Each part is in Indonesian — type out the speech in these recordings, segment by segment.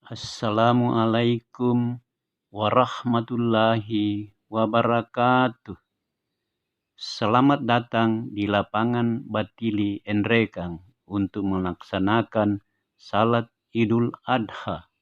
Assalamualaikum warahmatullahi wabarakatuh. Selamat datang di lapangan Batili Enrekang untuk melaksanakan salat Idul Adha.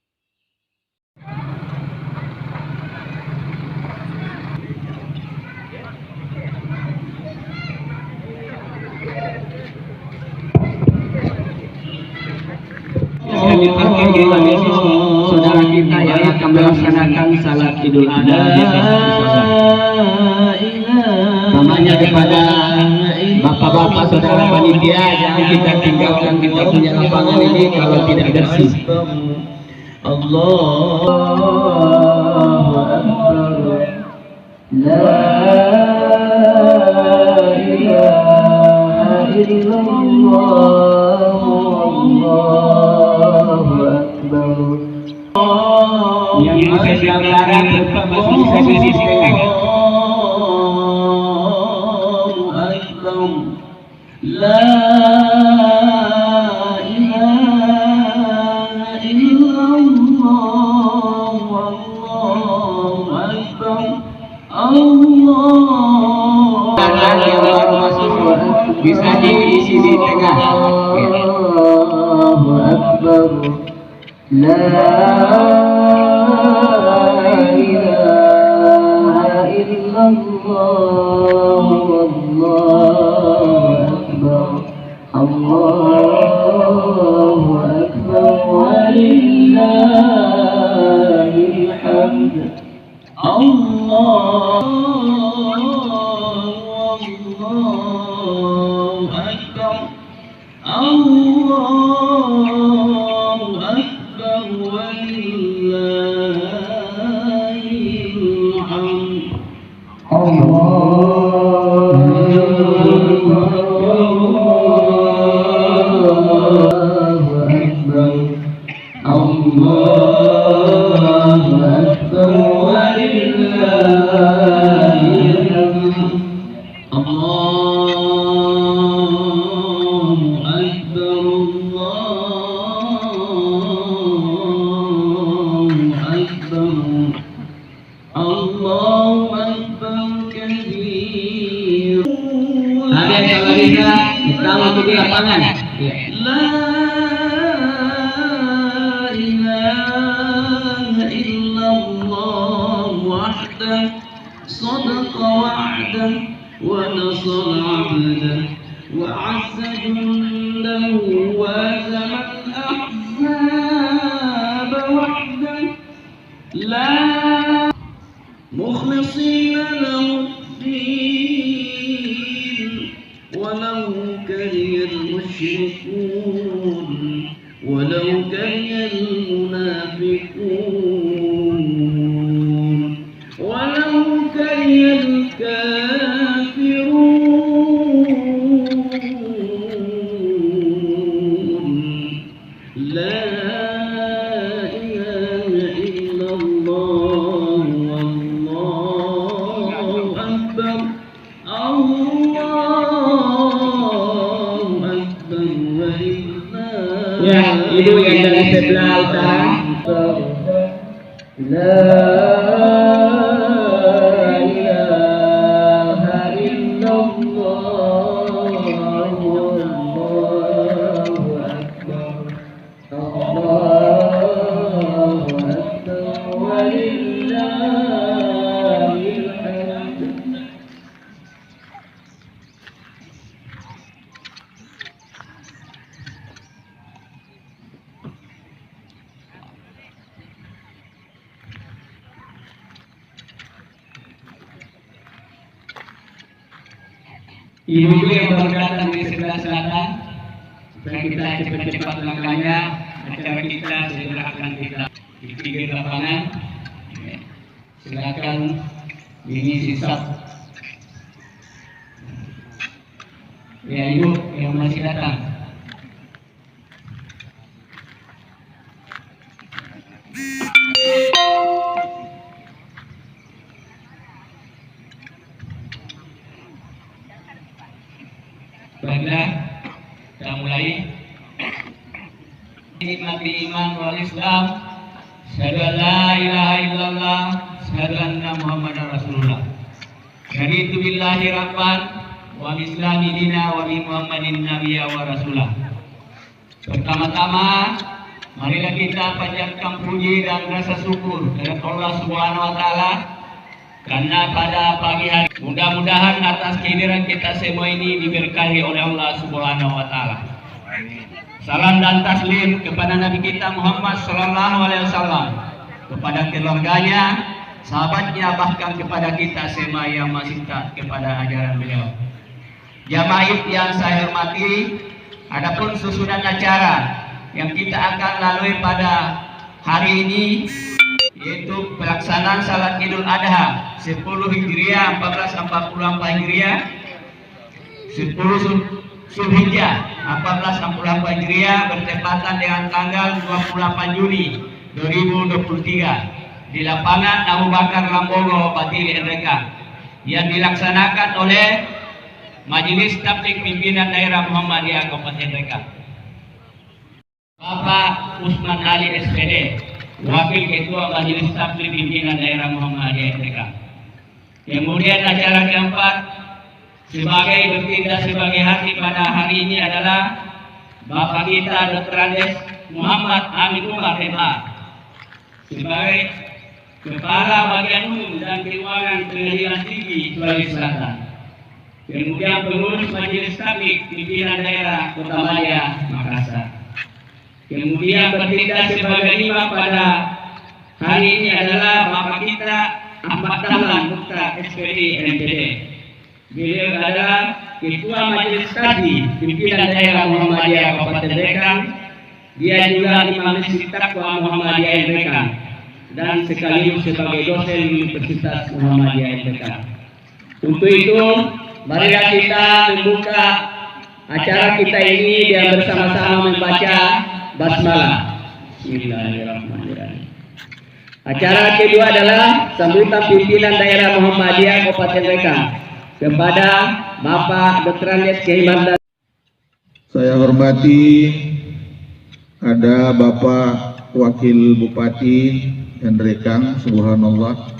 Saudara kita yang akan melaksanakan salat Idul Adha namanya kepada bapak-bapak saudara panitia, jangan kita tinggalkan kita punya lapangan ini kalau tidak bersih. Allahu Akbar, la ilaha illallah, Allahu Akbar. Yang bisa dilakukan tetap masih bisa disisihkan. Allahu Akbar, la ilaha illallah, Allahu Akbar, Allah. Yang baru masuk bisa diisi di tengah. Allahu Akbar, la ilaha illallah, Allahu Akbar, Allahu Akbar, walillahil hamd. Allahu Akbar, Allahu Akbar, walillahil hamd. Kita di lapangan. La ilaha illallah wahdah, sadaqa wa'dah, wa nasara 'abdah, wa 'azza jundahu, wa hazama al-ahzaba wahdah, la mukhlishina lahu ولو كره المشركون ولو كره المنافقون ولو كره الكافرون لا إله إلا الله والله أكبر. Ya, ibu yang dari sebelah utara. La ilaha illallah, Allahu Akbar, Allahu Akbar, walillahil hamd. Ibu-ibu yang baru datang di sebelah selatan, supaya kita cepat-cepat langkahnya, acara kita silakan kita di pinggir lapangan. Silakan ini sisap. Ya ibu yang masih datang. Baiklah, kita mulai. Nikmati iman wal Islam, Asyhadu an la ilaha illallah, asyhadu anna Muhammadar Rasulullah. Raditu billahi rabban wa bislami dina wa bi Muhammadin nabiyya wa rasulah. Pertama-tama, marilah kita panjatkan puji dan rasa syukur kepada Allah Subhanahu wa taala karena pada pagi hari mudah-mudahan atas kehadiran kita semua ini diberkahi oleh Allah Subhanahu wa taala. Salam dan taslim kepada Nabi kita Muhammad sallallahu alaihi wasallam, kepada keluarganya, sahabatnya, bahkan kepada kita semua yang masih taat kepada ajaran beliau. Jamaah yang saya hormati, adapun susunan acara yang kita akan lalui pada hari ini yaitu pelaksanaan salat Idul Adha 10 Hijriah 1444 Hijriah, 10 Zulhijjah 1444 Hijriah bertepatan dengan tanggal 28 Juni 2023 di lapangan Abu Bakar Lambogo, Batili NRK yang dilaksanakan oleh Majelis Tabligh Pimpinan Daerah Muhammadiyah Kabupaten NRK. Bapak Usman Ali SPD, Wakil Ketua Majelis Tabligh Pimpinan Daerah Muhammadiyah NRK. Kemudian acara keempat sebagai bertindak sebagai hati pada hari ini adalah Bapak kita Dr. Andes Muhammad Amin Umar MA sebagai Kepala Bagian Umum dan Keuangan Pengadilan Tinggi Sulawesi Selatan. Kemudian pengurus Majelis Tabligh Pimpinan Daerah Kota Maya Makassar. Kemudian bertindak sebagai imam pada hari ini adalah Bapak kita Ahmad Dahlan Putra SPD NPD. Beliau adalah Ketua Majelis Tabligh Pimpinan Daerah Muhammadiyah Kabupaten Rekang. Dia juga Imam Masjid Taqwa Muhammadiyah Rekang dan sekaligus sebagai dosen Universitas Muhammadiyah Rekang. Untuk itu, marilah kita membuka acara kita ini dengan bersama-sama membaca basmalah. Bismillahirrahmanirrahim. Acara kedua adalah sambutan pimpinan daerah Muhammadiyah Kabupaten Rekang kepada Bapak Dr. Andes Kiai Mardani. Saya hormati ada Bapak Wakil Bupati Rekang, subhanallah.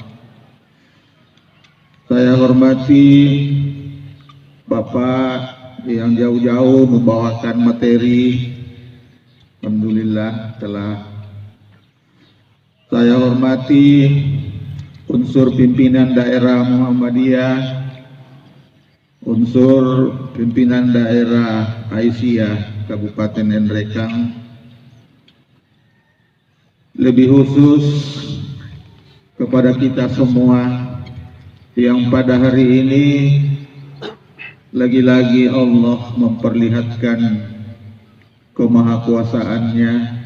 Saya hormati Bapak yang jauh-jauh membawakan materi, alhamdulillah telah. Saya hormati unsur pimpinan daerah Muhammadiyah, unsur pimpinan daerah Aisyah Kabupaten Rekang, lebih khusus kepada kita semua yang pada hari ini lagi-lagi Allah memperlihatkan kemahakuasaannya.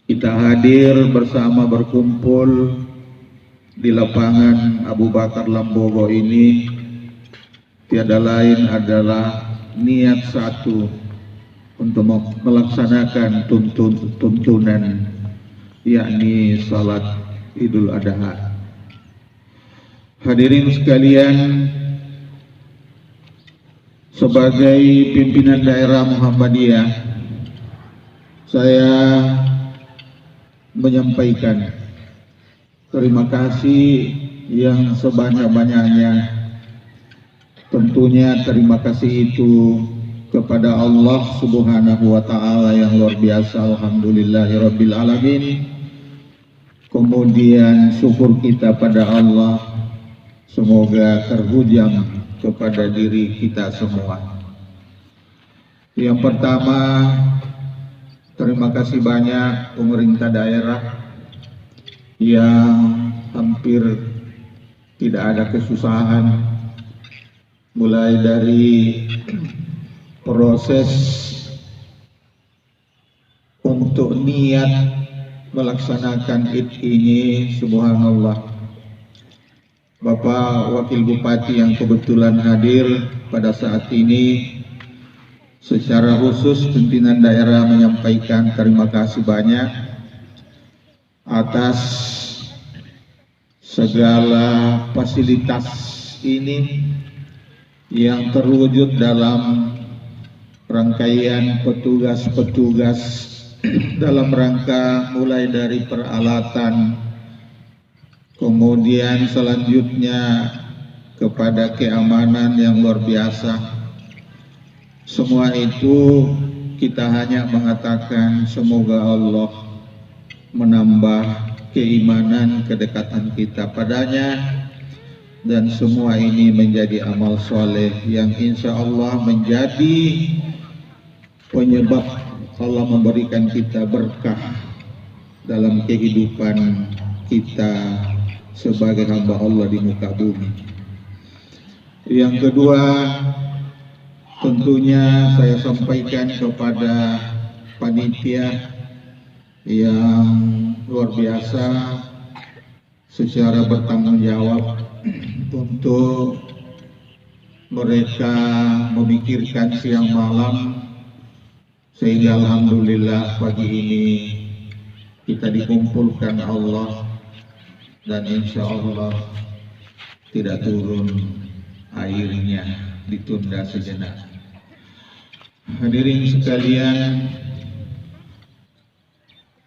Kita hadir bersama berkumpul di lapangan Abu Bakar Lambogo ini tiada lain adalah niat satu untuk melaksanakan tuntunan yakni salat Idul Adha. Hadirin sekalian, sebagai pimpinan daerah Muhammadiyah, saya menyampaikan terima kasih yang sebanyak-banyaknya. Tentunya terima kasih itu kepada Allah Subhanahu wa taala yang luar biasa, alhamdulillahirabbil alamin. Kemudian syukur kita pada Allah semoga terhujam kepada diri kita semua. Yang pertama, terima kasih banyak pemerintah daerah yang hampir tidak ada kesusahan, mulai dari proses untuk niat melaksanakan Id ini, subhanallah. Bapak Wakil Bupati yang kebetulan hadir pada saat ini, secara khusus pimpinan daerah menyampaikan terima kasih banyak atas segala fasilitas ini yang terwujud dalam rangkaian petugas-petugas dalam rangka mulai dari peralatan, kemudian selanjutnya kepada keamanan yang luar biasa. Semua itu kita hanya mengatakan semoga Allah menambah keimanan, kedekatan kita padanya, dan semua ini menjadi amal soleh yang insya Allah menjadi penyebab Allah memberikan kita berkah dalam kehidupan kita sebagai hamba Allah di muka bumi. Yang kedua, tentunya saya sampaikan kepada panitia yang luar biasa secara bertanggung jawab untuk mereka memikirkan siang malam sehingga alhamdulillah pagi ini kita dikumpulkan Allah dan insya Allah tidak turun airnya, ditunda sejenak. Hadirin sekalian,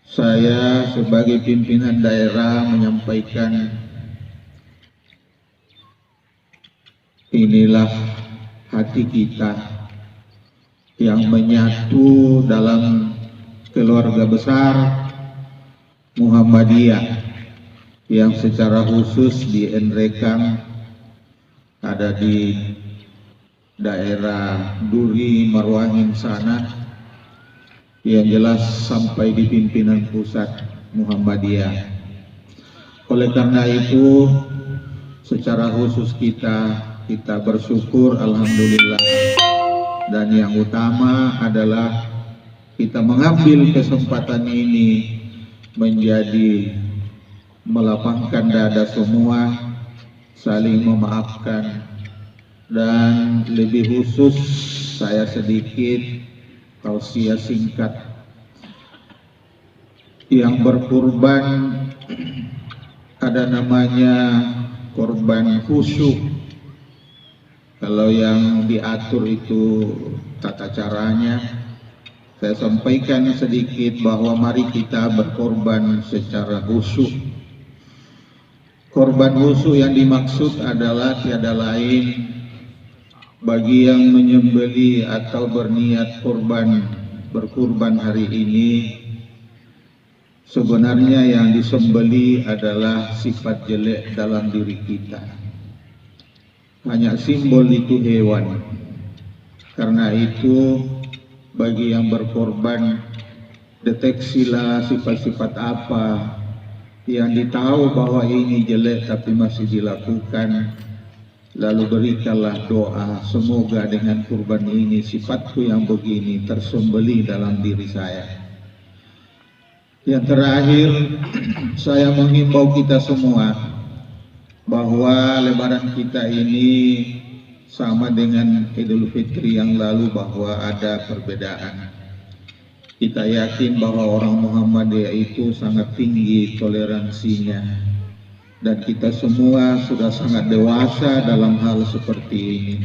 saya sebagai pimpinan daerah menyampaikan inilah hati kita yang menyatu dalam keluarga besar Muhammadiyah yang secara khusus di Nrekang, ada di daerah Duri Marwangin sana, yang jelas sampai di pimpinan pusat Muhammadiyah. Oleh karena itu secara khusus kita bersyukur alhamdulillah, dan yang utama adalah kita mengambil kesempatan ini menjadi melapangkan dada semua, saling memaafkan, dan lebih khusus saya sedikit tausiah singkat. Yang berkurban ada namanya korban khusyuk. Kalau yang diatur itu tata caranya, saya sampaikan sedikit bahwa mari kita berkorban secara khusyuk. Korban khusyuk yang dimaksud adalah tiada lain bagi yang menyembeli atau berniat berkurban hari ini, sebenarnya yang disembeli adalah sifat jelek dalam diri kita. Hanya simbol itu hewan. Karena itu bagi yang berkorban, deteksilah sifat-sifat apa yang ditahu bahwa ini jelek tapi masih dilakukan, lalu berikanlah doa, semoga dengan kurban ini sifatku yang begini tersembelih dalam diri saya. Yang terakhir, saya menghimbau kita semua bahwa lebaran kita ini sama dengan Idul Fitri yang lalu, bahwa ada perbedaan. Kita yakin bahwa orang Muhammadiyah itu sangat tinggi toleransinya, dan kita semua sudah sangat dewasa dalam hal seperti ini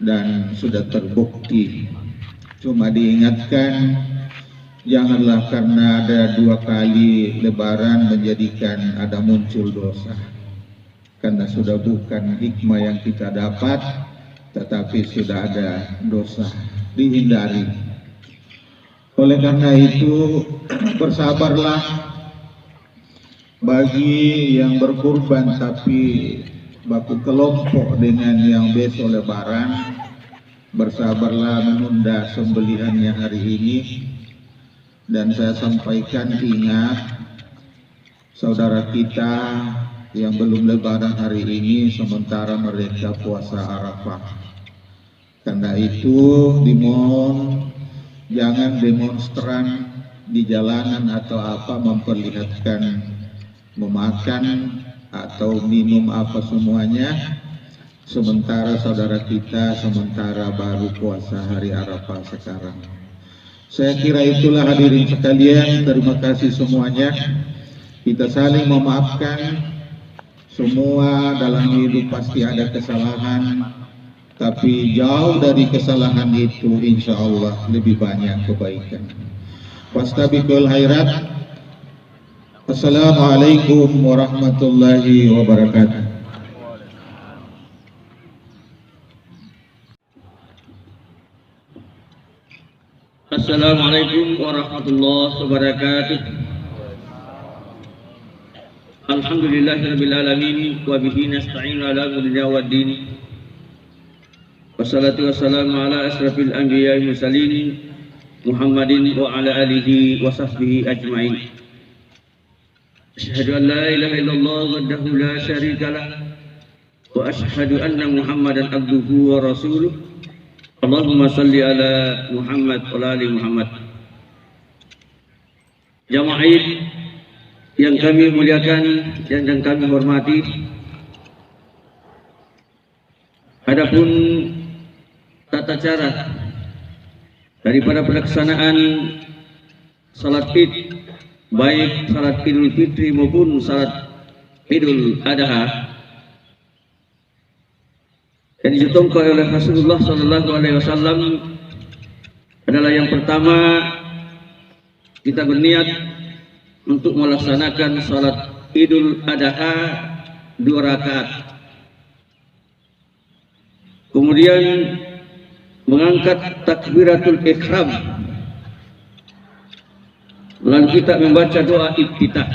dan sudah terbukti. Cuma diingatkan, janganlah karena ada 2 kali lebaran menjadikan ada muncul dosa, karena sudah bukan hikmah yang kita dapat, tetapi sudah ada dosa, dihindari. Oleh karena itu bersabarlah bagi yang berkurban tapi baku kelompok dengan yang besok lebaran. Bersabarlah menunda sembelihannya hari ini. Dan saya sampaikan, ingat saudara kita yang belum lebaran hari ini sementara mereka puasa Arafah. Karena itu dimohon jangan demonstran di jalanan atau apa memperlihatkan memakan atau minum apa semuanya, sementara saudara kita sementara baru puasa hari Arafah sekarang. Saya kira itulah hadirin sekalian, terima kasih semuanya. Kita saling memaafkan. Semua dalam hidup pasti ada kesalahan, tapi jauh dari kesalahan itu insya Allah lebih banyak kebaikan. wastabiqul khairat. Assalamualaikum warahmatullahi wabarakatuh. Assalamualaikum warahmatullahi wabarakatuh. Alhamdulillahirabbil alamin wa bihi nasta'inu ala umuri dunya waddin. Wassalatu wassalamu ala asrafil anbiya'i mursalin Muhammadin wa ala alihi wa sahbihi ajma'in. Asyhadu an la ilaha illallah wahdahu la syarika lah wa asyhadu anna Muhammadan abduhu wa rasuluh. Allahumma salli ala Muhammad wa ali Muhammad. Jamaah yang kami muliakan dan kami hormati, adapun tata cara daripada pelaksanaan salat Id, baik salat Idul Fitri maupun salat Idul Adha, yang dicontohkan oleh Rasulullah SAW adalah yang pertama, kita berniat untuk melaksanakan salat Idul Adha 2 rakaat. Kemudian mengangkat takbiratul ihram. Lalu kita membaca doa iftitah.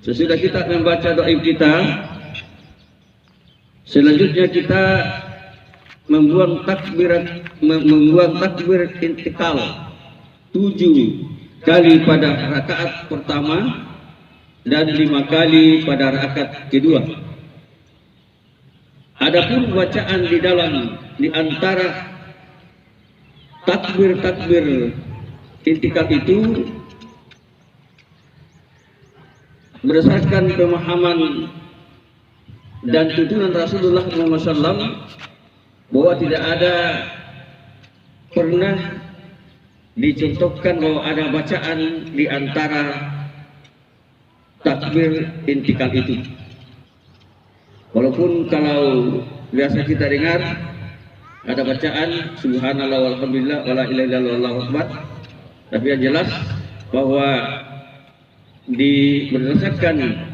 Sesudah kita membaca doa iftitah, selanjutnya kita membuang takbir intikal 7 kali pada rakaat pertama dan 5 kali pada rakaat kedua. Adapun bacaan di antara takbir intikal itu berdasarkan pemahaman dan tuntunan Rasulullah SAW bahwa tidak ada pernah dicontohkan bahwa ada bacaan di antara takbir intikal itu. Walaupun kalau biasa kita dengar ada bacaan subhanallah walhamdulillah wala ilaha illallah wallahu akbar, tapi yang jelas bahwa berdasarkan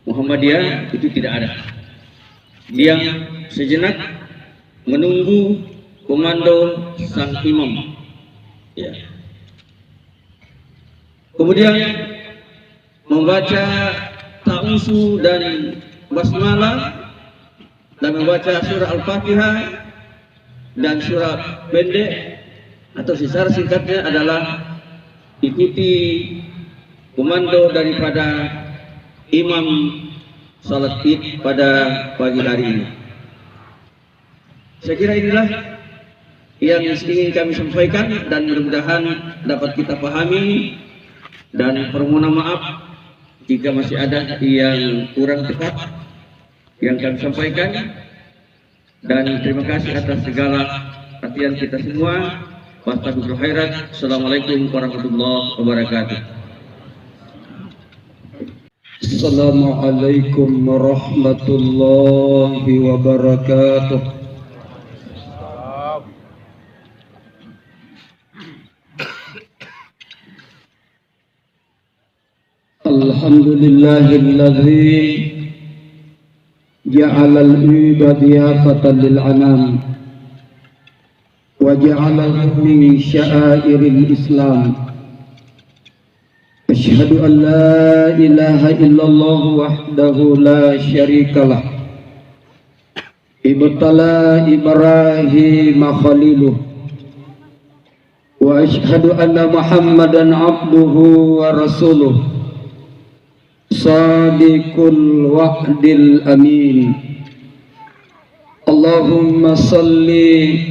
Muhammadiyah itu tidak ada. Dia sejenak menunggu komando sang imam. Ya. Kemudian membaca ta'awuzu dan basmalah dan membaca surah Al-Fatihah dan surah pendek atau secara singkatnya adalah ikuti komando daripada imam salat Id pada pagi hari ini. Saya kira inilah yang ingin kami sampaikan dan mudah-mudahan dapat kita pahami, dan permohonan maaf jika masih ada yang kurang tepat yang kami sampaikan, dan terima kasih atas segala perhatian kita semua. Wassalamualaikum khairat. Assalamualaikum warahmatullahi wabarakatuh. Assalamualaikum warahmatullahi wabarakatuh. Alhamdulillahilladzi ja'ala al-ida diyafatan lil anam wa ja'alahu min sya'airil Islam. Asyhadu an la ilaha illallah wahdahu la syarikalah. Ibtala Ibrahim khaliluh wa asyhadu anna Muhammadan abduhu wa rasuluh. Sadiqul wa'dil amin. Allahumma salli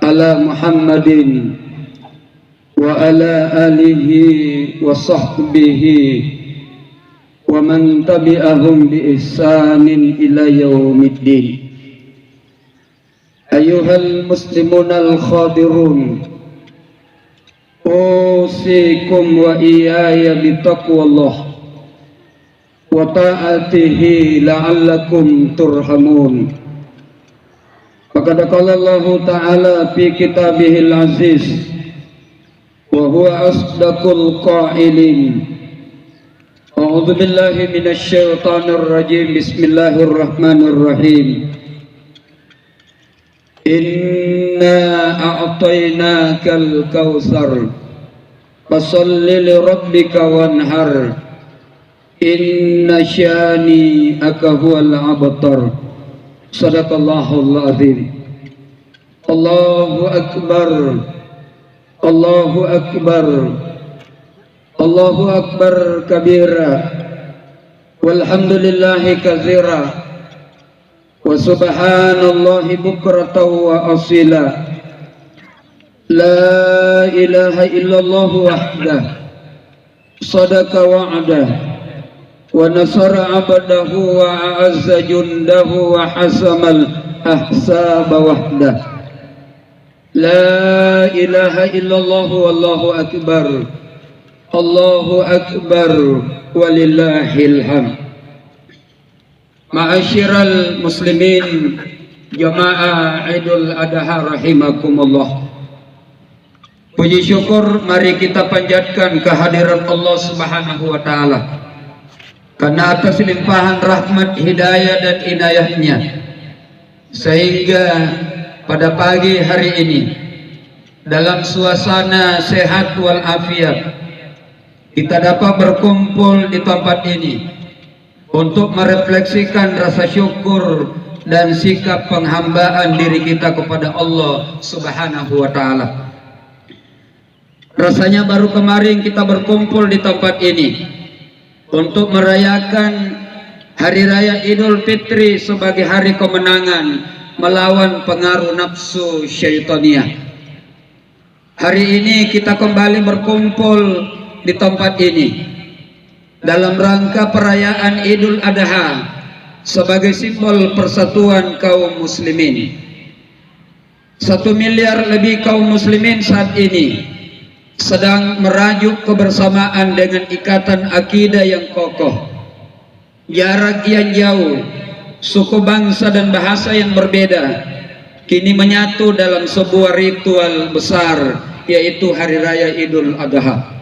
ala Muhammadin wa ala alihi wa sahbihi wa man tabi'ahum bi ihsanin ila yaumiddin. Ayyuhal muslimunal khadirun, usikum wa iyaya bitaqwallah wa ta'atihi la'allakum turhamun. Faqad qala Allah Ta'ala fi kitabihil aziz wa huwa asdaqul qailin. A'udzu billahi minasy syaithanir rajim. Bismillahirrahmanirrahim. Inna a'tainakal kautsar fasholli li rabbika wanhar inna syani'aka huwal abtar. Sadaqallahul azim. Allahu akbar, Allahu akbar, Allahu akbar kabira, walhamdulillahi katsira, wa subhanallahi bukratan wa asila. La ilaha illallah wahdah, sadaqa wa'dah, wa nasara abdahu wa a'azza jundahu wa hasamal ahsaba wahdah. La ilaha illallah wallahu akbar, Allahu akbar, walillahil hamd. Ma'asyiral muslimin, jamaah Idul Adha rahimakumullah. Puji syukur mari kita panjatkan kehadiran Allah Subhanahu wa taala. Karena atas limpahan rahmat, hidayah dan inayahnya, sehingga pada pagi hari ini dalam suasana sehat walafiat kita dapat berkumpul di tempat ini untuk merefleksikan rasa syukur dan sikap penghambaan diri kita kepada Allah Subhanahu wa taala. Rasanya baru kemarin kita berkumpul di tempat ini untuk merayakan hari raya Idul Fitri sebagai hari kemenangan melawan pengaruh nafsu syaitaniyah. Hari ini kita kembali berkumpul di tempat ini dalam rangka perayaan Idul Adha sebagai simbol persatuan kaum muslimin. 1 miliar lebih kaum muslimin saat ini sedang merajuk kebersamaan dengan ikatan akidah yang kokoh. Jarak yang jauh, suku bangsa dan bahasa yang berbeda kini menyatu dalam sebuah ritual besar, yaitu hari raya Idul Adha.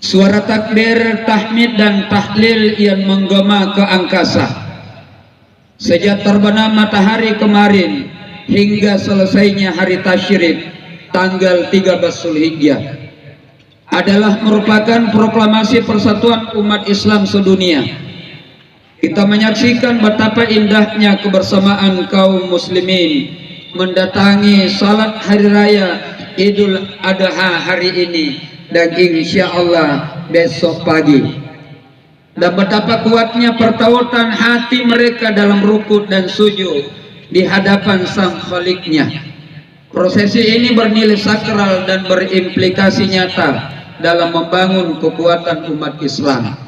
Suara takbir, tahmid dan tahlil yang menggema ke angkasa sejak terbenam matahari kemarin hingga selesainya hari tasyrik tanggal 13 Zulhijjah adalah merupakan proklamasi persatuan umat Islam sedunia. Kita menyaksikan betapa indahnya kebersamaan kaum muslimin mendatangi salat hari raya Idul Adha hari ini dan insya Allah besok pagi, dan betapa kuatnya pertautan hati mereka dalam rukuk dan sujud di hadapan Sang Khaliknya. Prosesi ini bernilai sakral dan berimplikasi nyata dalam membangun kekuatan umat Islam.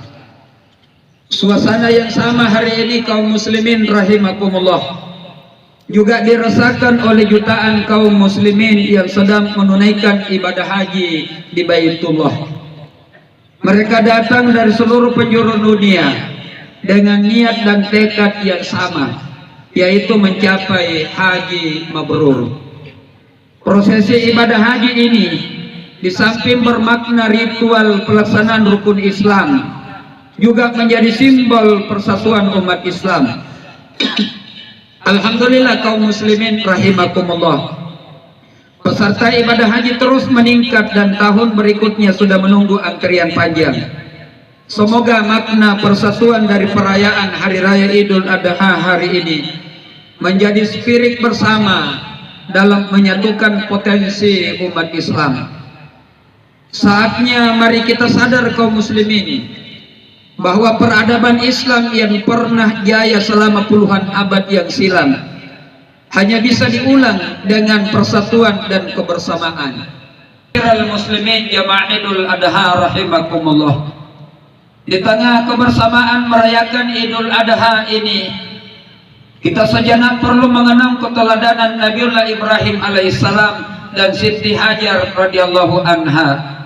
Suasana yang sama hari ini kaum muslimin rahimakumullah juga dirasakan oleh jutaan kaum muslimin yang sedang menunaikan ibadah haji di Baitullah. Mereka datang dari seluruh penjuru dunia dengan niat dan tekad yang sama, yaitu mencapai haji mabrur. Prosesi ibadah haji ini di samping bermakna ritual pelaksanaan rukun Islam juga menjadi simbol persatuan umat Islam. Alhamdulillah kaum muslimin rahimakumullah, peserta ibadah haji terus meningkat dan tahun berikutnya sudah menunggu antrian panjang. Semoga makna persatuan dari perayaan hari raya Idul Adha hari ini menjadi spirit bersama dalam menyatukan potensi umat Islam. Saatnya mari kita sadar kaum muslimin bahwa peradaban Islam yang pernah jaya selama puluhan abad yang silam hanya bisa diulang dengan persatuan dan kebersamaan. Muslimin jamaah Idul Adha rahimakumullah, di tengah kebersamaan merayakan Idul Adha ini, kita sejenak perlu mengenang keteladanan Nabiullah Ibrahim alaihissalam dan Siti Hajar radhiyallahu anha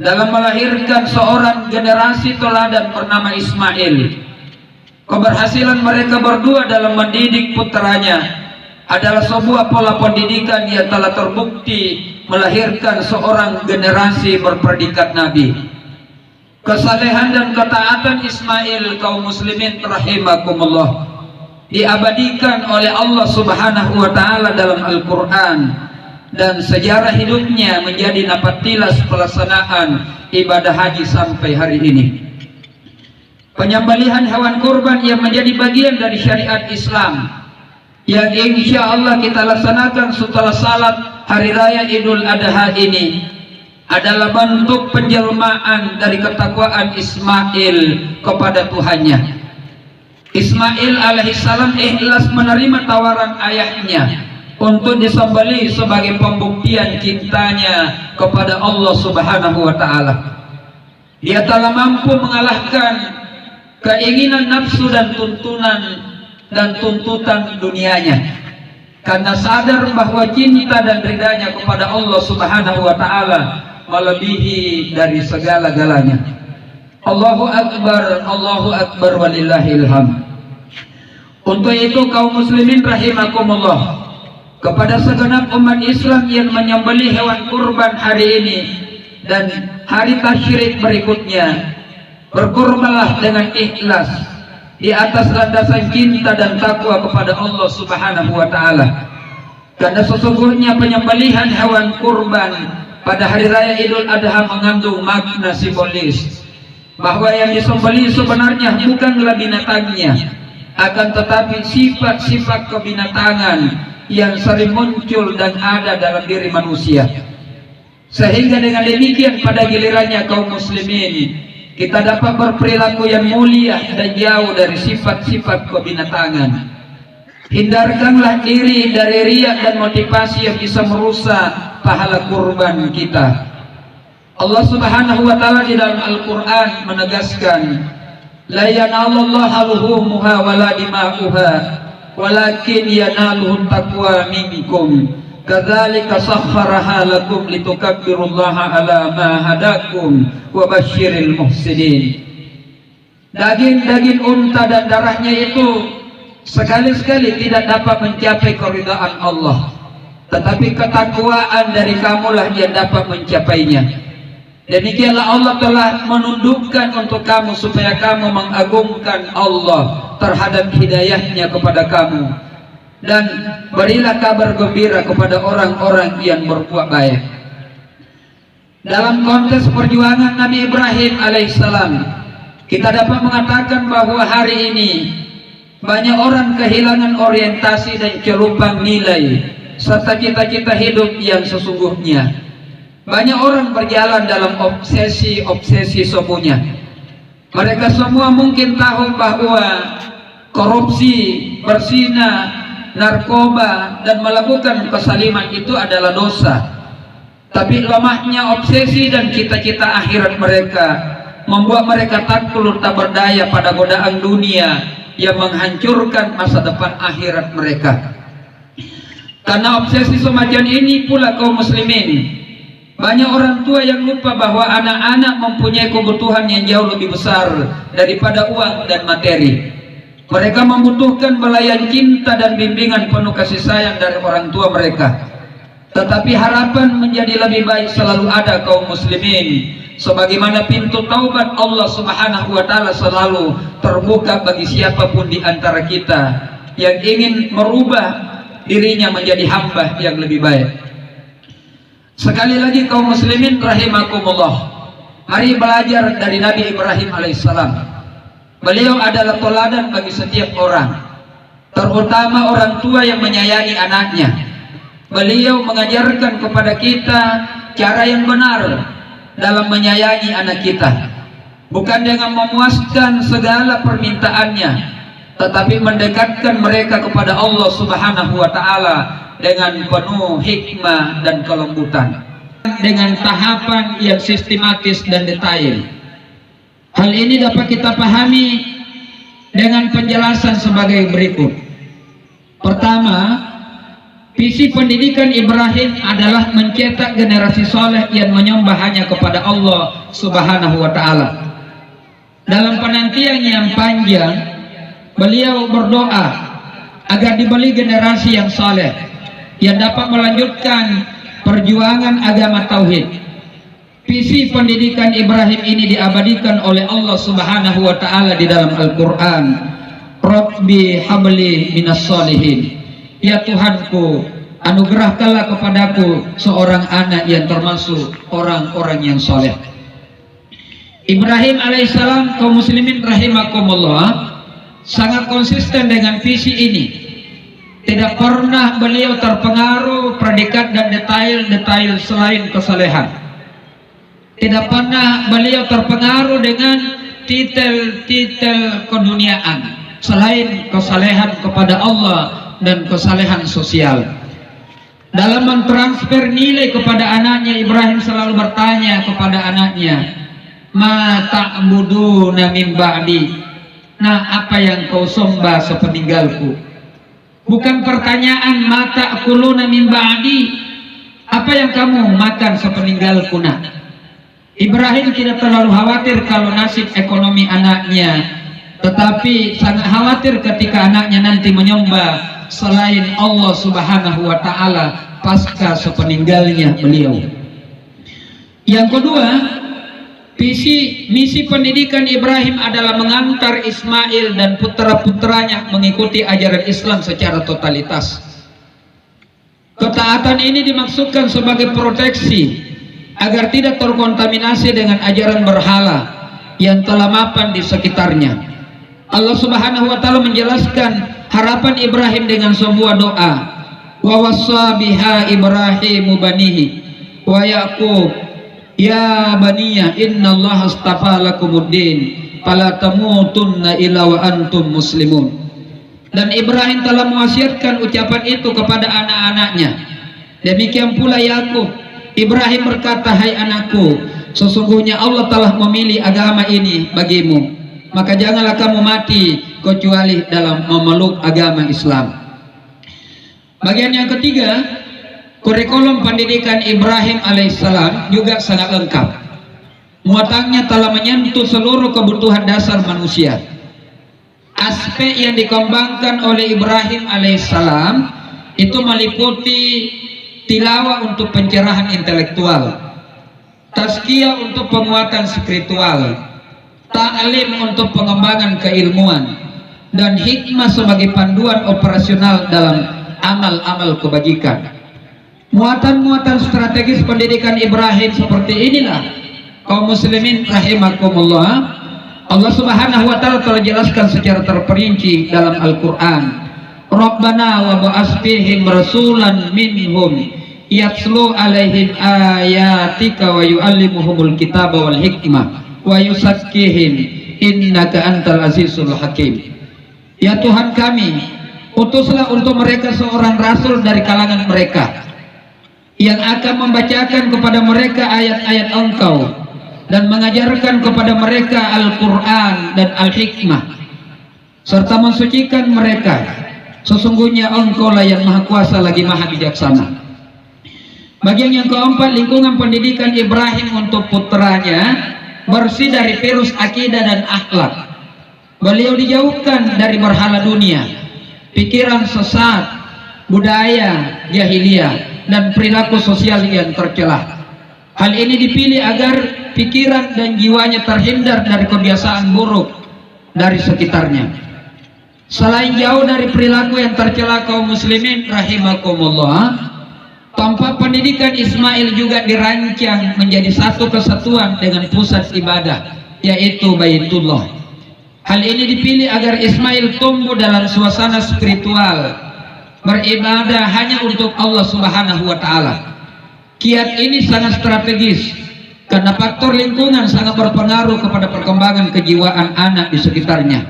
dalam melahirkan seorang generasi teladan bernama Ismail. Keberhasilan mereka berdua dalam mendidik putranya adalah sebuah pola pendidikan yang telah terbukti melahirkan seorang generasi berpredikat Nabi. Kesalehan dan ketaatan Ismail kaum muslimin rahimakumullah diabadikan oleh Allah Subhanahu wa taala dalam Al-Qur'an, dan sejarah hidupnya menjadi napatilas pelaksanaan ibadah haji sampai hari ini. Penyembelihan hewan kurban yang menjadi bagian dari syariat Islam yang insya Allah kita laksanakan setelah salat hari raya Idul Adha ini adalah bentuk penjelmaan dari ketakwaan Ismail kepada Tuhannya. Ismail alaihissalam ikhlas menerima tawaran ayahnya untuk disembelih sebagai pembuktian cintanya kepada Allah Subhanahu wa taala. Dia telah mampu mengalahkan keinginan nafsu dan tuntutan dunianya, karena sadar bahwa cinta dan ridanya kepada Allah Subhanahu wa taala melebihi dari segala-galanya. Allahu akbar walillahil hamd. Untuk itu kaum muslimin rahimakumullah, kepada segenap umat Islam yang menyembelih hewan kurban hari ini dan hari tasyrik berikutnya, berkurbanlah dengan ikhlas di atas landasan cinta dan takwa kepada Allah Subhanahu wa taala. Karena sesungguhnya penyembelihan hewan kurban pada hari raya Idul Adha mengandung makna simbolis bahwa yang disembelih sebenarnya bukanlah binatangnya, akan tetapi sifat-sifat kebinatangan yang sering muncul dan ada dalam diri manusia. Sehingga dengan demikian pada gilirannya kaum muslimin kita dapat berperilaku yang mulia dan jauh dari sifat-sifat kebinatangan. Hindarkanlah diri dari riya dan motivasi yang bisa merusak pahala kurban kita. Allah Subhanahu wa taala di dalam Al-Qur'an menegaskan, la yanalullaha luhumuha wala dima'uha walakin yanaluhu taqwa minkum kadzalika sakhkharaha lakum litukabbirullaha ala ma hadakum wa basyiril muhsinin. Daging-daging unta dan darahnya itu sekali-sekali tidak dapat mencapai keridhaan Allah, tetapi ketakwaan dari kamulah yang dapat mencapainya. Demikianlah Allah telah menundukkan untuk kamu supaya kamu mengagungkan Allah terhadap hidayahnya kepada kamu, dan berilah kabar gembira kepada orang-orang yang berbuat baik. Dalam konteks perjuangan Nabi Ibrahim alaihissalam, kita dapat mengatakan bahwa hari ini banyak orang kehilangan orientasi dan celupang nilai serta cita-cita hidup yang sesungguhnya. Banyak orang berjalan dalam obsesi semuanya. Mereka semua mungkin tahu bahwa korupsi, berzina, narkoba dan melakukan kesaliman itu adalah dosa. Tapi lemahnya obsesi dan cita-cita akhirat mereka membuat mereka takluk tak berdaya pada godaan dunia yang menghancurkan masa depan akhirat mereka. Karena obsesi semacam ini pula kaum muslimin, banyak orang tua yang lupa bahwa anak-anak mempunyai kebutuhan yang jauh lebih besar daripada uang dan materi. Mereka membutuhkan belayan cinta dan bimbingan penuh kasih sayang dari orang tua mereka. Tetapi harapan menjadi lebih baik selalu ada kaum muslimin, sebagaimana pintu taubat Allah Subhanahu wa taala selalu terbuka bagi siapapun di antara kita yang ingin merubah dirinya menjadi hamba yang lebih baik. Sekali lagi kaum muslimin rahimakumullah, mari belajar dari Nabi Ibrahim alaihissalam. Beliau adalah teladan bagi setiap orang, terutama orang tua yang menyayangi anaknya. Beliau mengajarkan kepada kita cara yang benar dalam menyayangi anak kita, bukan dengan memuaskan segala permintaannya, tetapi mendekatkan mereka kepada Allah Subhanahu wa taala dengan penuh hikmah dan kelembutan, dengan tahapan yang sistematis dan detail. Hal ini dapat kita pahami dengan penjelasan sebagai berikut. Pertama, visi pendidikan Ibrahim adalah mencetak generasi soleh yang menyembah hanya kepada Allah Subhanahu wa taala. Dalam penantian yang panjang, beliau berdoa agar diberi generasi yang soleh yang dapat melanjutkan perjuangan agama tauhid. Visi pendidikan Ibrahim ini diabadikan oleh Allah Subhanahu wa taala di dalam Al-Qur'an. Rabbi habli minas sholihin. Ya Tuhanku, anugerahkanlah kepadaku seorang anak yang termasuk orang-orang yang soleh. Ibrahim alaihissalam, kaum muslimin rahimakumullah, sangat konsisten dengan visi ini. Tidak pernah beliau terpengaruh predikat dan detail-detail selain kesalehan. Tidak pernah beliau terpengaruh dengan titel-titel keduniaan selain kesalehan kepada Allah dan kesalehan sosial. Dalam mentransfer nilai kepada anaknya, Ibrahim selalu bertanya kepada anaknya, ma ta'buduna min ba'di. Nah, apa yang kau sembah sepeninggalku? Bukan pertanyaan ma ta'kuluna min ba'di, apa yang kamu makan sepeninggalku. Nah, Ibrahim tidak terlalu khawatir kalau nasib ekonomi anaknya, tetapi sangat khawatir ketika anaknya nanti menyembah selain Allah Subhanahu wa taala pasca sepeninggalnya beliau. Yang kedua, misi pendidikan Ibrahim adalah mengantar Ismail dan putra-putranya mengikuti ajaran Islam secara totalitas. Ketaatan ini dimaksudkan sebagai proteksi agar tidak terkontaminasi dengan ajaran berhala yang telah mapan di sekitarnya. Allah Subhanahu wa taala menjelaskan harapan Ibrahim dengan sebuah doa. Wa wassa biha Ibrahimu banihi wa Yaqub ya baniya innallaha astafa lakumuddin fala tamutunna illa wa antum muslimun. Dan Ibrahim telah mewasiatkan ucapan itu kepada anak-anaknya. Demikian pula Yakub. Ibrahim berkata, hai anakku, sesungguhnya Allah telah memilih agama ini bagimu, maka janganlah kamu mati kecuali dalam memeluk agama Islam. Bagian yang ketiga, kurikulum pendidikan Ibrahim alaihissalam juga sangat lengkap. Muatannya telah menyentuh seluruh kebutuhan dasar manusia. Aspek yang dikembangkan oleh Ibrahim alaihissalam itu meliputi tilawah untuk pencerahan intelektual, tazkiyah untuk penguatan spiritual, ta'lim untuk pengembangan keilmuan, dan hikmah sebagai panduan operasional dalam amal-amal kebajikan. Muatan-muatan strategis pendidikan Ibrahim seperti inilah, kaum muslimin rahimakumullah, Allah Subhanahu wa taala telah jelaskan secara terperinci dalam Al-Qur'an. Rabbana wa ba'ats fihim rasulan minhum yatslu alaihim ayatika wa yu'allimuhumul kitaba wal hikmah wa yuzakkihim innaka antal azizul hakim. Ya Tuhan kami, utuslah untuk mereka seorang rasul dari kalangan mereka yang akan membacakan kepada mereka ayat-ayat Engkau dan mengajarkan kepada mereka Al-Qur'an dan Al-Hikmah serta mensucikan mereka. Sesungguhnya Engkau lah yang maha kuasa lagi maha bijaksana. Bagian yang keempat, lingkungan pendidikan Ibrahim untuk putranya bersih dari virus akidah dan akhlak. Beliau dijauhkan dari berhala dunia, pikiran sesat, budaya jahiliyah, dan perilaku sosial yang tercela. Hal ini dipilih agar pikiran dan jiwanya terhindar dari kebiasaan buruk dari sekitarnya. Selain jauh dari perilaku yang tercela, kaum muslimin rahimakumullah, tempat pendidikan Ismail juga dirancang menjadi satu kesatuan dengan pusat ibadah, yaitu Baitullah. Hal ini dipilih agar Ismail tumbuh dalam suasana spiritual, beribadah hanya untuk Allah Subhanahu wa taala. Kiat ini sangat strategis karena faktor lingkungan sangat berpengaruh kepada perkembangan kejiwaan anak di sekitarnya.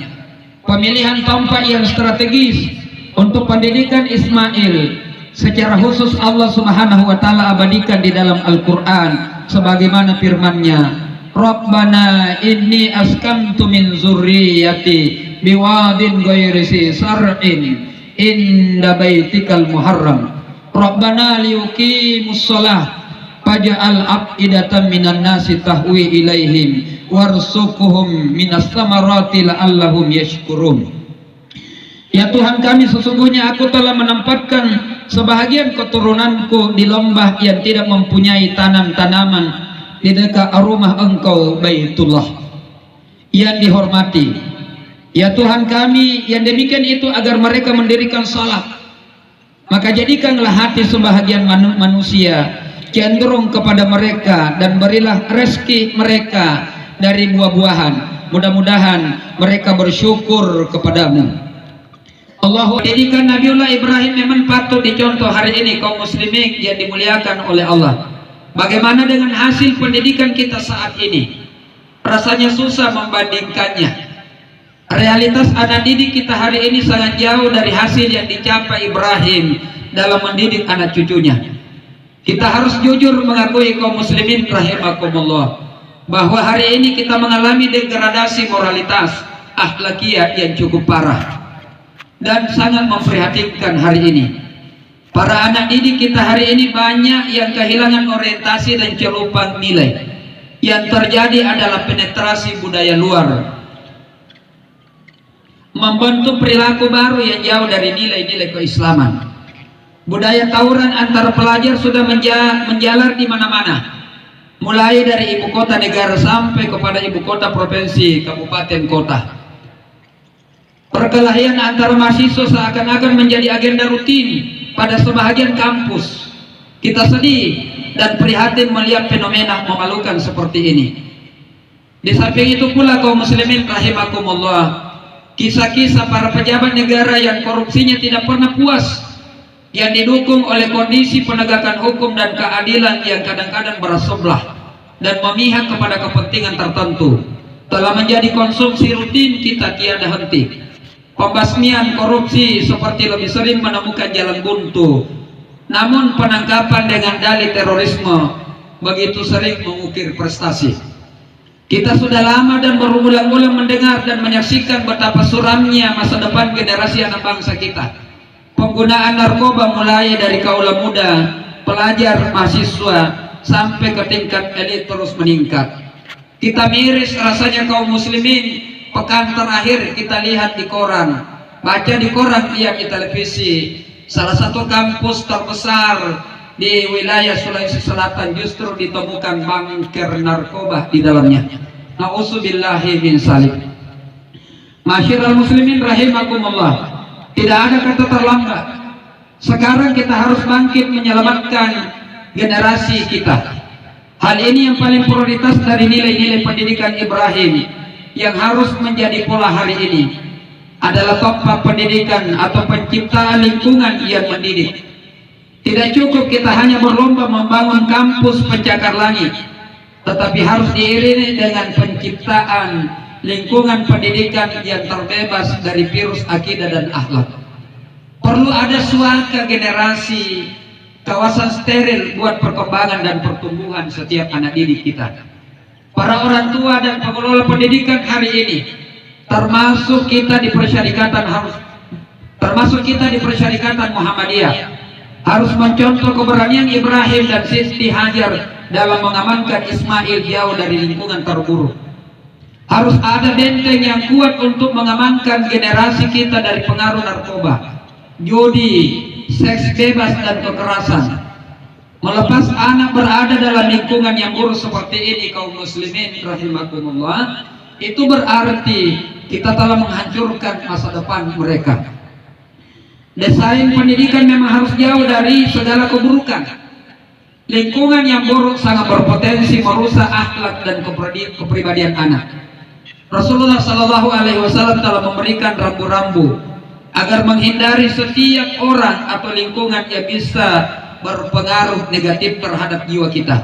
Pemilihan tempat yang strategis untuk pendidikan Ismail secara khusus Allah Subhanahu wa taala abadikan di dalam Al-Qur'an sebagaimana firman-Nya, Rabbana inni askantu min zurriyyati biwadin ghairi sar'in inda baitikal muharram Rabbana liyuqimus shalah faj'al af'idatan minan nasi tahwi ilaihim warzuqhum minas samarati la'allahum yashkurun. Ya Tuhan kami, sesungguhnya aku telah menempatkan sebahagian keturunanku di lembah yang tidak mempunyai tanam-tanaman di dekat rumah engkau Baitullah yang dihormati. Ya Tuhan kami, yang demikian itu agar mereka mendirikan salat. Maka jadikanlah hati sebahagian manusia cenderung kepada mereka, dan berilah rezeki mereka dari buah-buahan. Mudah-mudahan mereka bersyukur kepadamu. Allah jadikan Nabiullah Ibrahim memang patut dicontoh hari ini kaum muslimin yang dimuliakan oleh Allah. Bagaimana dengan hasil pendidikan kita saat ini? Rasanya susah membandingkannya. Realitas anak didik kita hari ini sangat jauh dari hasil yang dicapai Ibrahim dalam mendidik anak cucunya. Kita harus jujur mengakui kaum muslimin rahimakumullah bahwa hari ini kita mengalami degradasi moralitas akhlakiyah yang cukup parah dan sangat memprihatinkan hari ini. Para anak didik kita hari ini banyak yang kehilangan orientasi dan celupan nilai. Yang terjadi adalah penetrasi budaya luar, membentuk perilaku baru yang jauh dari nilai-nilai keislaman. Budaya tawuran antar pelajar sudah menjalar di mana-mana, mulai dari ibu kota negara sampai kepada ibu kota provinsi, kabupaten, kota. Perkelahian antar mahasiswa seakan-akan menjadi agenda rutin pada sebahagian kampus. Kita sedih dan prihatin melihat fenomena memalukan seperti ini. Di samping itu pula kaum muslimin rahimakumullah, kisah-kisah para pejabat negara yang korupsinya tidak pernah puas, yang didukung oleh kondisi penegakan hukum dan keadilan yang kadang-kadang bersebelah dan memihak kepada kepentingan tertentu, telah menjadi konsumsi rutin kita tiada henti. Pembasmian korupsi seperti lebih sering menemukan jalan buntu, namun penangkapan dengan dalih terorisme begitu sering mengukir prestasi. Kita sudah lama dan berulang-ulang mendengar dan menyaksikan betapa suramnya masa depan generasi anak bangsa kita. Penggunaan narkoba mulai dari kaula muda, pelajar, mahasiswa, sampai ke tingkat elit terus meningkat. Kita miris rasanya kaum muslimin. Pekan terakhir kita lihat di koran, baca di koran, lihat di televisi, salah satu kampus terbesar di wilayah Sulawesi Selatan justru ditemukan bangker narkoba di dalamnya. Na'udzubillahi min dzalik. Masyiral muslimin rahimakumullah, tidak ada kata terlambat. Sekarang kita harus bangkit menyelamatkan generasi kita. Hal ini yang paling prioritas dari nilai-nilai pendidikan Ibrahim yang harus menjadi pola hari ini adalah topik pendidikan atau penciptaan lingkungan yang mendidik. Tidak cukup kita hanya berlomba membangun kampus pencakar langit, tetapi harus diiringi dengan penciptaan lingkungan pendidikan yang terbebas dari virus akidah dan akhlak. Perlu ada suaka generasi, kawasan steril buat perkembangan dan pertumbuhan setiap anak didik kita. Para orang tua dan pengelola pendidikan hari ini, termasuk kita di Persyarikatan Muhammadiyah, harus mencontoh keberanian Ibrahim dan Siti Hajar dalam mengamankan Ismail jauh dari lingkungan terburuk. Harus ada benteng yang kuat untuk mengamankan generasi kita dari pengaruh narkoba, judi, seks bebas, dan kekerasan. Melepas anak berada dalam lingkungan yang buruk seperti ini kaum muslimin rahimakumullah, itu berarti kita telah menghancurkan masa depan mereka. Desain pendidikan memang harus jauh dari segala keburukan. Lingkungan yang buruk sangat berpotensi merusak akhlak dan kepribadian anak. Rasulullah SAW telah memberikan rambu-rambu agar menghindari setiap orang atau lingkungan yang bisa berpengaruh negatif terhadap jiwa kita.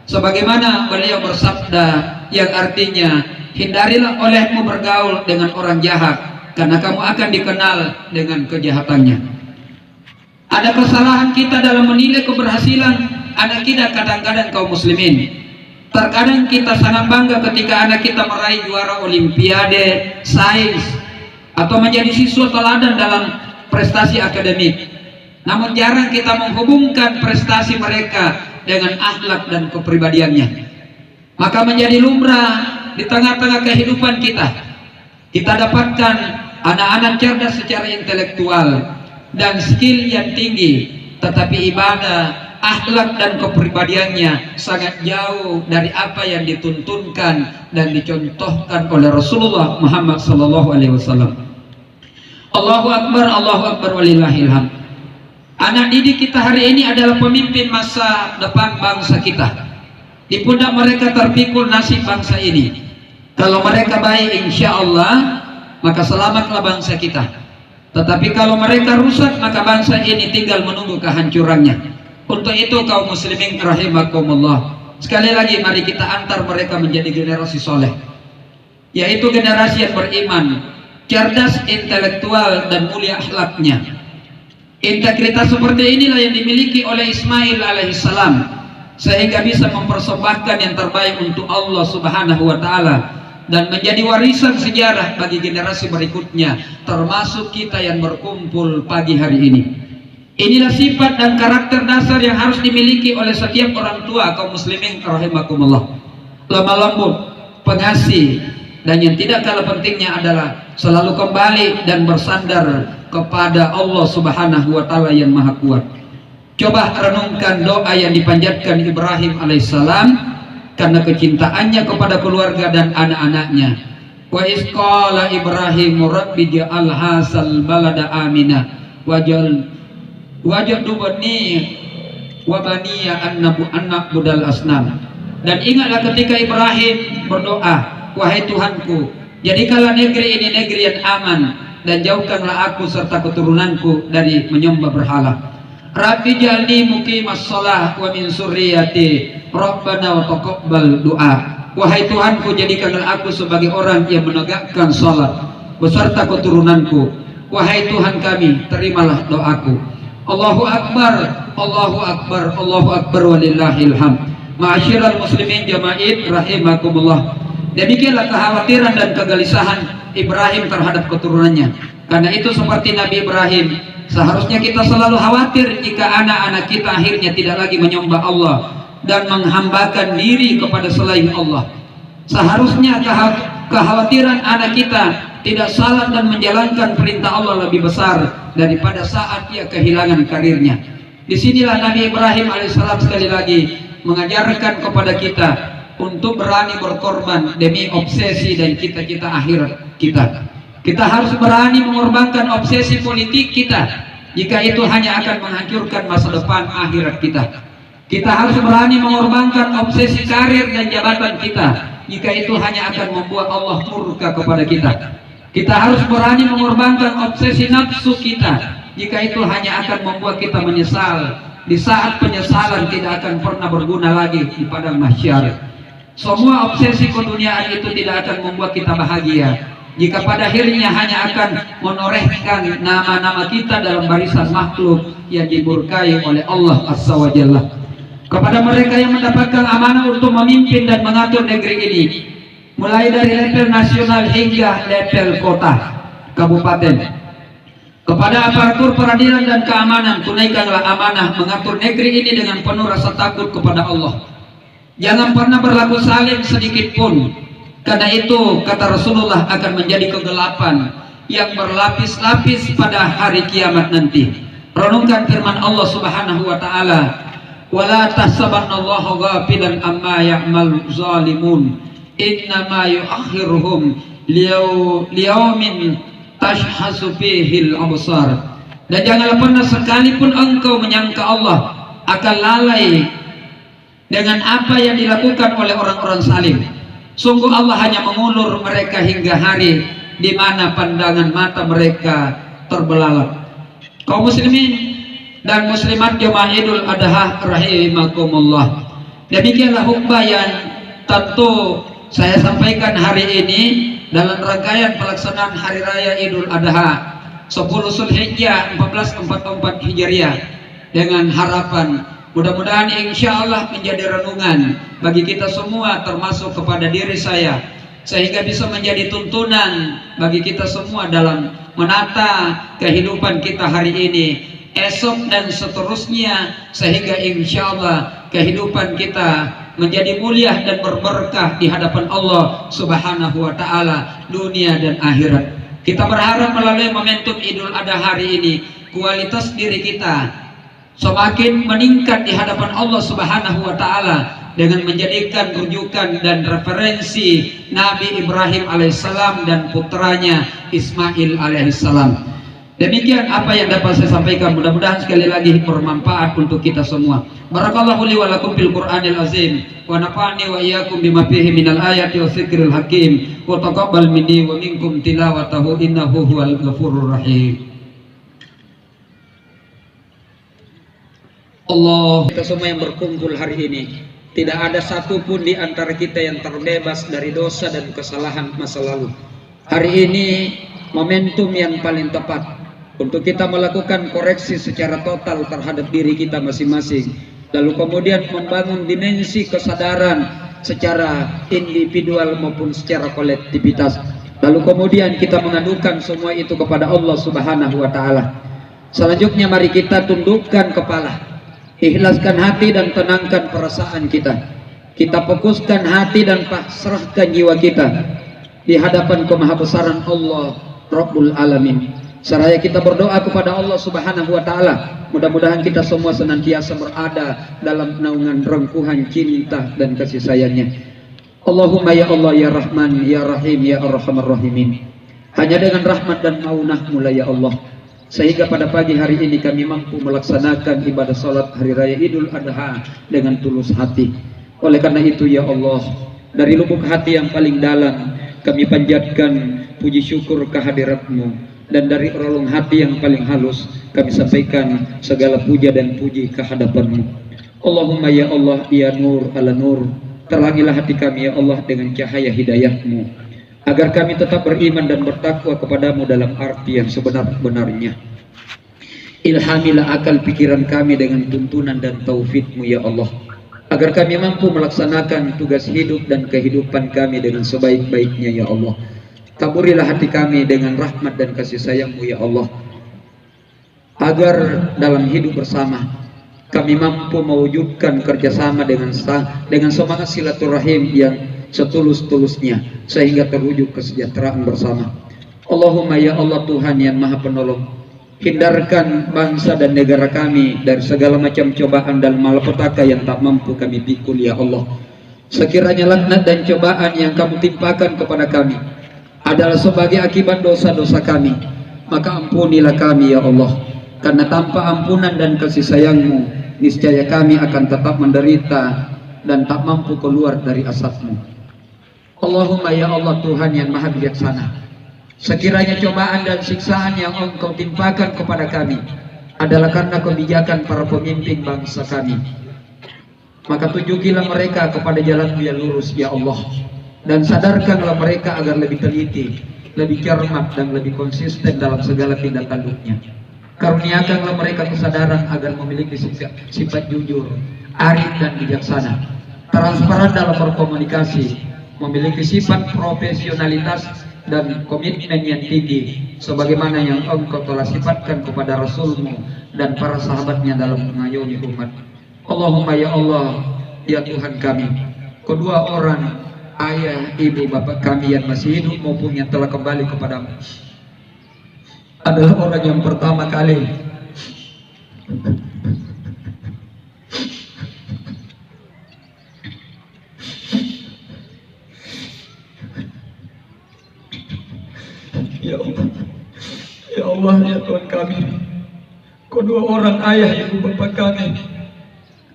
Sebagaimana beliau bersabda yang artinya, hindarilah olehmu bergaul dengan orang jahat, karena kamu akan dikenal dengan kejahatannya. Ada kesalahan kita dalam menilai keberhasilan anak kita kadang-kadang kaum muslimin. Terkadang kita sangat bangga ketika anak kita meraih juara olimpiade, sains, atau menjadi siswa teladan dalam prestasi akademik. Namun jarang kita menghubungkan prestasi mereka dengan akhlak dan kepribadiannya. Maka menjadi lumrah di tengah-tengah kehidupan kita, kita dapatkan anak-anak cerdas secara intelektual dan skill yang tinggi, tetapi ibadah, akhlak dan kepribadiannya sangat jauh dari apa yang dituntunkan dan dicontohkan oleh Rasulullah Muhammad SAW. Allahu Akbar walillahilham. Anak didik kita hari ini adalah pemimpin masa depan bangsa kita. Di pundak mereka terpikul nasib bangsa ini. Kalau mereka baik, insya Allah, maka selamatlah bangsa kita. Tetapi kalau mereka rusak, maka bangsa ini tinggal menunggu kehancurannya. Untuk itu kaum muslimin rahimakumullah, sekali lagi mari kita antar mereka menjadi generasi soleh, yaitu generasi yang beriman, cerdas, intelektual, dan mulia akhlaknya. Integritas seperti inilah yang dimiliki oleh Ismail alaihissalam, sehingga bisa mempersembahkan yang terbaik untuk Allah Subhanahu wa Ta'ala dan menjadi warisan sejarah bagi generasi berikutnya, termasuk kita yang berkumpul pagi hari ini. Inilah sifat dan karakter dasar yang harus dimiliki oleh setiap orang tua kaum muslimin rahimakumullah. Lemah lembut, pengasih, dan yang tidak kalah pentingnya adalah selalu kembali dan bersandar kepada Allah Subhanahu wa Ta'ala yang Maha Kuat. Coba renungkan doa yang dipanjatkan Ibrahim alaihissalam karena kecintaannya kepada keluarga dan anak-anaknya. Wa isqala Ibrahim rabbi ja'al hasal balada amina wajadubani wa baniya anak budal asnam. Dan ingatlah ketika Ibrahim berdoa, wahai Tuhanku, jadikanlah negeri ini negeri yang aman dan jauhkanlah aku serta keturunanku dari menyembah berhala. Rabbi jalni muqimas shalah wa min surriyati rabbana wa taqabbal du'a. Wahai Tuhanku, jadikanlah aku sebagai orang yang menegakkan salat beserta keturunanku. Wahai Tuhan kami, terimalah doaku. Allahu Akbar, Allahu Akbar, Allahu Akbar walillahilham. Ma'asyiral muslimin jama'id rahimakumullah. Demikianlah kekhawatiran dan kegelisahan Ibrahim terhadap keturunannya. Karena itu seperti Nabi Ibrahim, seharusnya kita selalu khawatir jika anak-anak kita akhirnya tidak lagi menyembah Allah dan menghambakan diri kepada selain Allah. Seharusnya kekhawatiran anak kita tidak salah dan menjalankan perintah Allah lebih besar daripada saat ia kehilangan karirnya. Disinilah Nabi Ibrahim alaihissalam sekali lagi mengajarkan kepada kita untuk berani berkorban demi obsesi dan cita-cita akhirat kita. Kita harus berani mengorbankan obsesi politik kita jika itu hanya akan menghancurkan masa depan akhirat kita. Kita harus berani mengorbankan obsesi karir dan jabatan kita jika itu hanya akan membuat Allah murka kepada kita. Kita harus berani mengorbankan obsesi nafsu kita jika itu hanya akan membuat kita menyesal di saat penyesalan tidak akan pernah berguna lagi di padang mahsyar. Semua obsesi keduniaan itu tidak akan membuat kita bahagia jika pada akhirnya hanya akan menorehkan nama-nama kita dalam barisan makhluk yang dimurkai oleh Allah Azza wa Jalla. Kepada mereka yang mendapatkan amanah untuk memimpin dan mengatur negeri ini, mulai dari level nasional hingga level kota, kabupaten, kepada aparatur peradilan dan keamanan, tunaikanlah amanah mengatur negeri ini dengan penuh rasa takut kepada Allah. Jangan pernah berlaku zalim sedikit pun, karena itu kata Rasulullah akan menjadi kegelapan yang berlapis-lapis pada hari kiamat nanti. Renungkan firman Allah Subhanahu wa Ta'ala, wala tahsabannallaha ghafilan amma ya'mal zalimun innama yu'akhiruhum liyaumin tashhasu fihil absar. Dan janganlah pernah sekalipun engkau menyangka Allah akan lalai dengan apa yang dilakukan oleh orang-orang zalim. Sungguh Allah hanya mengulur mereka hingga hari di mana pandangan mata mereka terbelalak. Kaum muslimin dan muslimat jemaah Idul Adha rahimakumullah, demikianlah khutbah yang tentu saya sampaikan hari ini dalam rangkaian pelaksanaan Hari Raya Idul Adha 10 Zulhijjah 1444 Hijriah, dengan harapan mudah-mudahan insya Allah menjadi renungan bagi kita semua, termasuk kepada diri saya, sehingga bisa menjadi tuntunan bagi kita semua dalam menata kehidupan kita hari ini, esok dan seterusnya, sehingga insya Allah kehidupan kita menjadi mulia dan berberkah di hadapan Allah Subhanahu wa Ta'ala, dunia dan akhirat. Kita berharap melalui momentum Idul Adha hari ini, kualitas diri kita semakin meningkat di hadapan Allah Subhanahu wa taala dengan menjadikan rujukan dan referensi Nabi Ibrahim alaihissalam dan putranya Ismail alaihissalam. Demikian apa yang dapat saya sampaikan, mudah-mudahan sekali lagi bermanfaat untuk kita semua. Barakallahu li wa lakum fil Qur'anil azim wa nafa'ani wa iyyakum bima fihi minal ayati wa dzikril hakim wa taqabbal minni wa minkum tilawatahu innahu huwal ghafurur rahim. Allah, kita semua yang berkumpul hari ini, tidak ada satupun di antara kita yang terbebas dari dosa dan kesalahan masa lalu. Hari ini momentum yang paling tepat untuk kita melakukan koreksi secara total terhadap diri kita masing-masing, lalu kemudian membangun dimensi kesadaran secara individual maupun secara kolektivitas, lalu kemudian kita mengadukan semua itu kepada Allah Subhanahu wa taala. Selanjutnya mari kita tundukkan kepala, ikhlaskan hati dan tenangkan perasaan kita. Kita fokuskan hati dan pasrahkan jiwa kita di hadapan kemahabesaran Allah Rabbul Alamin. Seraya kita berdoa kepada Allah Subhanahu wa taala, mudah-mudahan kita semua senantiasa berada dalam naungan rengkuhan cinta dan kasih sayangnya. Allahumma ya Allah ya Rahman ya Rahim ya Arhamar Rahimin. Hanya dengan rahmat dan maunah-Mu ya Allah, sehingga pada pagi hari ini kami mampu melaksanakan ibadah salat hari raya Idul Adha dengan tulus hati. Oleh karena itu ya Allah, dari lubuk hati yang paling dalam kami panjatkan puji syukur kehadirat-Mu, dan dari relung hati yang paling halus kami sampaikan segala puja dan puji kehadapan-Mu. Allahumma ya Allah ya nur ala nur, terangilah hati kami ya Allah dengan cahaya hidayah-Mu, agar kami tetap beriman dan bertakwa kepadamu dalam arti yang sebenar-benarnya. Ilhamilah akal pikiran kami dengan tuntunan dan taufik-Mu ya Allah, agar kami mampu melaksanakan tugas hidup dan kehidupan kami dengan sebaik-baiknya ya Allah. Taburilah hati kami dengan rahmat dan kasih sayang-Mu ya Allah, agar dalam hidup bersama kami mampu mewujudkan kerjasama dengan semangat silaturahim yang setulus-tulusnya, sehingga terwujud kesejahteraan bersama. Allahumma ya Allah Tuhan yang maha penolong, hindarkan bangsa dan negara kami dari segala macam cobaan dan malapetaka yang tak mampu kami pikul ya Allah. Sekiranya laknat dan cobaan yang kamu timpakan kepada kami adalah sebagai akibat dosa-dosa kami, maka ampunilah kami ya Allah, karena tanpa ampunan dan kasih sayang-Mu niscaya kami akan tetap menderita dan tak mampu keluar dari asap-Mu. Allahumma ya Allah Tuhan yang maha bijaksana, sekiranya cobaan dan siksaan yang Engkau timpakan kepada kami adalah karena kebijakan para pemimpin bangsa kami, maka tunjukilah mereka kepada jalan-Mu yang lurus ya Allah, dan sadarkanlah mereka agar lebih teliti, lebih cermat dan lebih konsisten dalam segala tindak tanduknya. Karuniakanlah mereka kesadaran agar memiliki sifat jujur, arif dan bijaksana, transparan dalam berkomunikasi, memiliki sifat profesionalitas dan komitmen yang tinggi, sebagaimana yang Engkau telah sifatkan kepada Rasul-Mu dan para sahabatnya dalam mengayomi umat. Allahumma ya Allah ya Tuhan kami, kedua orang ayah, ibu, bapak kami yang masih hidup maupun yang telah kembali kepadamu adalah orang yang pertama kali ya Allah ya Tuhan kami, kedua orang ayah, ibu, bapak kami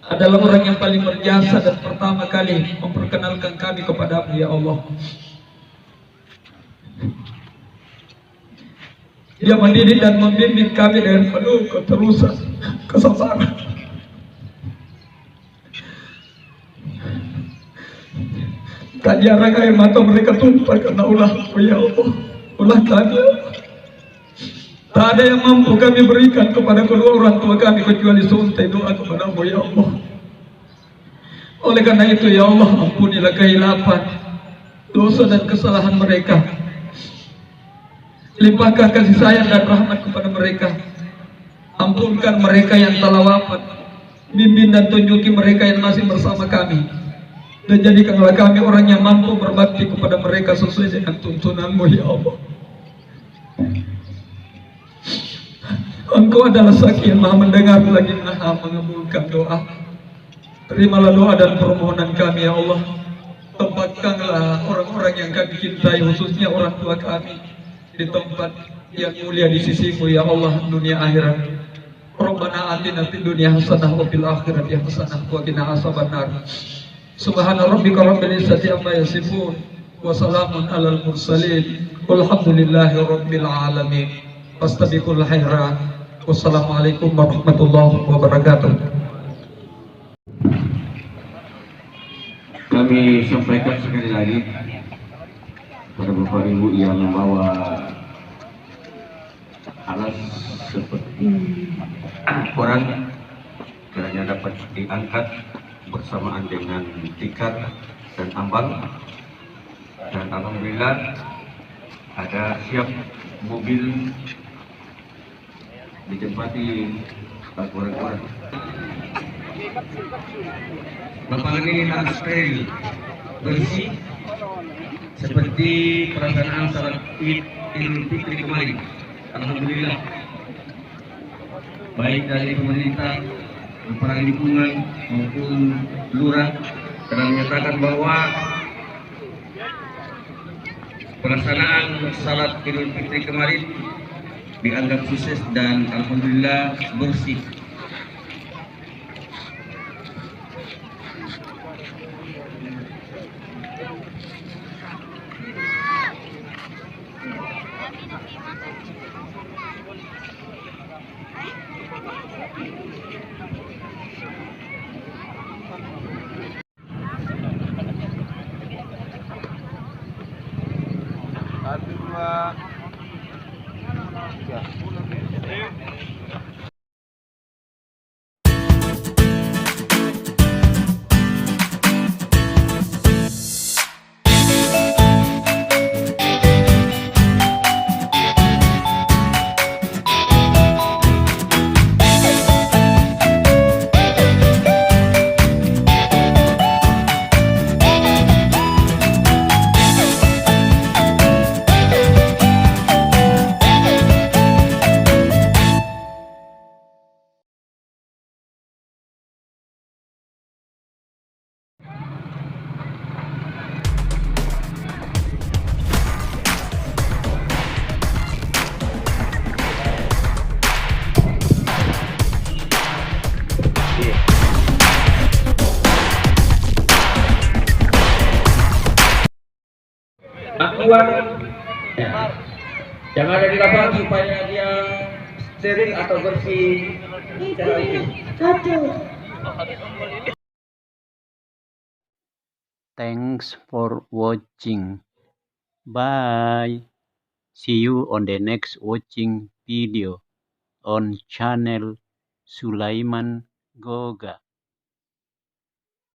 adalah orang yang paling berjasa dan pertama kali memperkenalkan kami kepadamu ya Allah. Dia mendidik dan membimbing kami dengan penuh ketulusan, kesabaran. Tak jarang air mata mereka tumpah karena ulahmu ya Allah, ulah kami. Tak ada yang mampu kami berikan kepada kedua orang tua kami kecuali suntai doa kepada-Mu ya Allah. Oleh karena itu ya Allah, ampunilah kehilapan, dosa dan kesalahan mereka. Limpahkan kasih sayang dan rahmat kepada mereka. Ampunkan mereka yang telah wafat, bimbing dan tunjuki mereka yang masih bersama kami, dan jadikanlah kami orang yang mampu berbakti kepada mereka sesuai dengan tuntunan-Mu ya Allah. Engkau adalah Zaki yang maha mendengar lagi maha mengabulkan doa. Terimalah doa dan permohonan kami ya Allah. Tempatkanlah orang-orang yang kami cintai, khususnya orang tua kami, di tempat yang mulia di sisimu ya Allah, dunia akhirat. Rabbana atina fid dunya hasanah wa fil akhirati hasanah wa qina azabannar. Subhana rabbika rabbil izzati amma yasifun wa salamun alal mursalin walhamdulillahi rabbil alamin. Fastabiqul khairat. Wassalamualaikum warahmatullahi wabarakatuh. Kami sampaikan sekali lagi pada Bapak Ibu yang membawa alas seperti koran, kiranya dapat diangkat bersamaan dengan tikar dan ambang, dan alhamdulillah ada siap mobil ditempati koran-koran. Lapangan ini harus steril, bersih, seperti pelaksanaan salat Idul Fitri kemarin. Alhamdulillah, baik dari pemerintah, para lingkungan maupun lurah telah menyatakan bahwa pelaksanaan salat Idul Fitri kemarin dianggap sukses dan alhamdulillah bersih. Uang ya, yang ada di lapangan supaya dia steril atau bersih. Thanks for watching. Bye. See you on the next watching video on channel Sulaiman Goga.